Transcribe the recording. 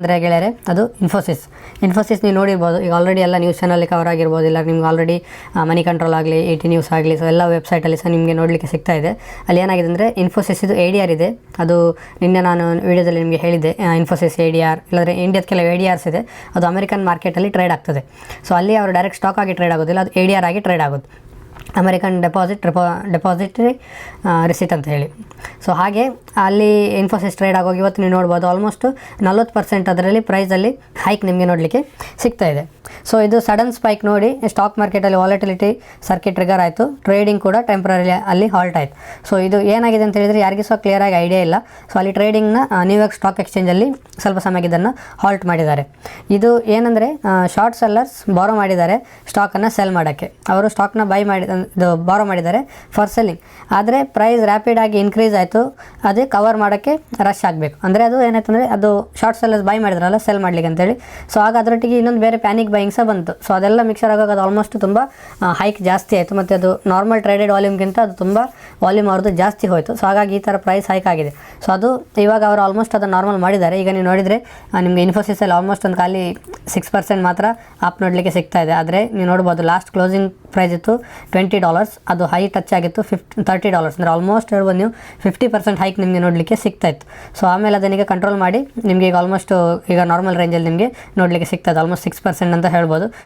ಅಂದರೆ ಗೆಳೆಯರೆ ಅದು ಇನ್ಫೋಸಿಸ್ ನೀವು ನೋಡಿರ್ಬೋದು. ಈಗ ಆಲ್ರೆಡಿ ಎಲ್ಲ ನ್ಯೂಸ್ ಚಾನಲ್ ಕವರ್ ಆಗಿರ್ಬೋದು, ಇಲ್ಲ ನಿಮ್ಗೆ ಆಲ್ರೆಡಿ ಮನಿ ಕಂಟ್ರೋಲ್ ಆಗಲಿ, AT ನ್ಯೂಸ್ ಆಗಲಿ, ಸೊ ಎಲ್ಲ ವೆಬ್ಸೈಟಲ್ಲಿ ಸಹ ನಿಮಗೆ ನೋಡಲಿಕ್ಕೆ ಸಿಗ್ತಾ ಇದೆ. ಅಲ್ಲಿ ಏನಾಗಿದೆ ಅಂದರೆ ಇನ್ಫೋಸಿಸ್ ಇದು ADR ಇದೆ. ಅದು ನಿನ್ನೆ ನಾನು ವೀಡಿಯೋದಲ್ಲಿ ನಿಮಗೆ ಹೇಳಿದ್ದೆ, ಇನ್ಫೋಸಿಸ್ ADR ಇಲ್ಲಾಂದರೆ ಇಂಡಿಯಾದ ಕೆಲವು ADRs ಇದೆ, ಅದು ಅಮೆರಿಕನ್ ಮಾರ್ಕೆಟಲ್ಲಿ ಟ್ರೇಡ್ ಆಗ್ತದೆ. ಸೊ ಅಲ್ಲಿ ಅವರು ಡೈರೆಕ್ಟ್ ಸ್ಟಾಕ್ ಆಗಿ ಟ್ರೇಡ್ ಆಗೋದಿಲ್ಲ, ಅದು ADR ಆಗಿ ಟ್ರೇಡ್ ಆಗೋದು, ಅಮೆರಿಕನ್ ಡೆಪಾಸಿಟರಿ ರಿಸಿಟ್ ಅಂತ ಹೇಳಿ. ಸೊ ಹಾಗೆ ಅಲ್ಲಿ ಇನ್ಫೋಸಿಸ್ ಟ್ರೇಡ್ ಆಗೋಗಿ ಇವತ್ತು ನೀವು ನೋಡ್ಬೋದು ಆಲ್ಮೋಸ್ಟ್ 40% ಅದರಲ್ಲಿ ಪ್ರೈಸಲ್ಲಿ ಹೈಕ್ ನಿಮಗೆ ನೋಡಲಿಕ್ಕೆ ಸಿಗ್ತಾ ಇದೆ. ಸೊ ಇದು ಸಡನ್ ಸ್ಪೈಕ್ ನೋಡಿ ಸ್ಟಾಕ್ ಮಾರ್ಕೆಟಲ್ಲಿ ವಾಲಟಿಲಿಟಿ ಸರ್ಕಿಟ್ ಟ್ರಿಗರ್ ಆಯಿತು, ಟ್ರೇಡಿಂಗ್ ಕೂಡ ಟೆಂಪ್ರರಿ ಅಲ್ಲಿ ಹಾಲ್ಟ್ ಆಯಿತು. ಸೊ ಇದು ಏನಾಗಿದೆ ಅಂತ ಹೇಳಿದರೆ ಯಾರಿಗೂ ಸಹ ಕ್ಲಿಯರಾಗಿ ಐಡಿಯಾ ಇಲ್ಲ. ಸೊ ಅಲ್ಲಿ ಟ್ರೇಡಿಂಗ್ನ ನ್ಯೂಯಾರ್ಕ್ ಸ್ಟಾಕ್ ಎಕ್ಸ್ಚೇಂಜಲ್ಲಿ ಸ್ವಲ್ಪ ಸಮಯಕ್ಕೆ ಇದನ್ನು ಹಾಲ್ಟ್ ಮಾಡಿದ್ದಾರೆ. ಇದು ಏನಂದರೆ ಶಾರ್ಟ್ ಸೆಲ್ಲರ್ಸ್ ಬಾರೋ ಮಾಡಿದ್ದಾರೆ ಸ್ಟಾಕನ್ನು ಸೆಲ್ ಮಾಡೋಕ್ಕೆ, ಅವರು ಸ್ಟಾಕ್ನ ಬೈ ಮಾಡಿ ಇದು ಬಾರೋ ಮಾಡಿದ್ದಾರೆ ಫಾರ್ ಸೆಲ್ಲಿಂಗ್. ಆದರೆ ಪ್ರೈಸ್ ರ್ಯಾಪಿಡಾಗಿ ಇನ್ಕ್ರೀಸ್ ಆಯಿತು, ಅದೇ ಕವರ್ ಮಾಡೋಕ್ಕೆ ರಶ್ ಆಗಬೇಕು. ಅಂದರೆ ಅದು ಏನಾಯ್ತು ಅಂದರೆ ಅದು ಶಾರ್ಟ್ ಸೆಲ್ಲರ್ಸ್ ಬೈ ಮಾಡಿದ್ರಲ್ಲ ಸೆಲ್ ಮಾಡಲಿಕ್ಕೆ ಅಂತೇಳಿ. ಸೊ ಆಗ ಅದರೊಟ್ಟಿಗೆ ಇನ್ನೊಂದು ಬೇರೆ ಪ್ಯಾನಿಕ್ ಬೈಯಿಂಗ್ ಸಹ ಬಂತು. ಸೊ ಅದೆಲ್ಲ ಮಿಕ್ಸರ್ ಆಗೋದು ಅದು ಆಲ್ಮೋಸ್ಟ್ ತುಂಬ ಹೈಕ್ ಜಾಸ್ತಿ ಆಯಿತು, ಮತ್ತು ಅದು ನಾರ್ಮಲ್ ಟ್ರೇಡೆಡ್ ವಾಲ್ಯೂಮ್ಗಿಂತ ಅದು ತುಂಬ ವಾಲ್ಯೂಮ್ ಅವ್ರದ್ದು ಜಾಸ್ತಿ ಹೋಯಿತು. ಸೊ ಹಾಗಾಗಿ ಈ ಥರ ಪ್ರೈಸ್ ಹೈಕ್ ಆಗಿದೆ. ಸೊ ಅದು ಇವಾಗ ಅವರು ಆಲ್ಮೋಸ್ಟ್ ಅದನ್ನು ನಾರ್ಮಲ್ ಮಾಡಿದ್ದಾರೆ. ಈಗ ನೀವು ನೋಡಿದರೆ ನಿಮಗೆ ಇನ್ಫೋಸಿಸಲ್ಲಿ ಆಲ್ಮೋಸ್ಟ್ ಒಂದು ಖಾಲಿ 6% ಮಾತ್ರ ಅಪ್ ನೋಡಲಿಕ್ಕೆ ಸಿಗ್ತಾ ಇದೆ. ಆದರೆ ನೀವು ನೋಡ್ಬೋದು ಲಾಸ್ಟ್ ಕ್ಲೋಸಿಂಗ್ ಪ್ರೈಸ್ ಇತ್ತು $20, ಅದು ಹೈ ಟಚ್ ಆಗಿತ್ತು $30. ಅಂದರೆ ಆಲ್ಮೋಸ್ಟ್ ಹೇಳ್ಬೋದು ನೀವು 50% ಹೈಕ್ ನಿಮಗೆ ನೋಡಲಿಕ್ಕೆ ಸಿಗ್ತಾ ಇತ್ತು. ಸೊ ಆಮೇಲೆ ಅದನ್ನೀಗ ಕಂಟ್ರೋಲ್ ಮಾಡಿ ನಿಮಗೆ ಈಗ ಆಲ್ಮೋಸ್ಟ್ ಈಗ ನಾರ್ಮಲ್ ರೇಂಜಲ್ಲಿ ನಿಮಗೆ ನೋಡಲಿಕ್ಕೆ ಸಿಗ್ತದೆ, ಆಲ್ಮೋಸ್ಟ್ 6% ಅಂತ ಹೇಳ್ಬೋದು.